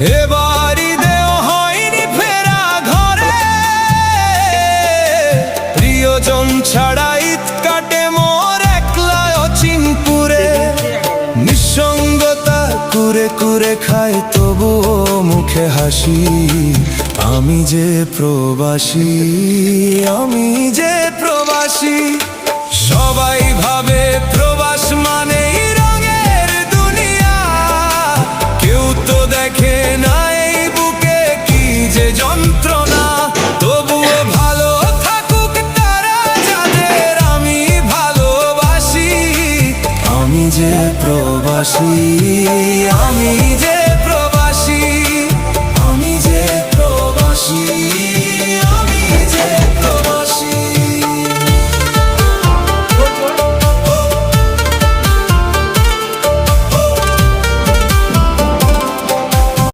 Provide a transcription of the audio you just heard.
এবার ঈদেও হয়নি ফেরা ঘরে, প্রিয়জন ছাড়া ঈদ কাটে মোর একলা অচিনপুরে। নিঃসঙ্গতা কুরে কুরে খায় তবুও মুখে হাসি, আমি যে প্রবাসী, আমি যে প্রবাসী। সবাই ভাবে প্রবাস মানে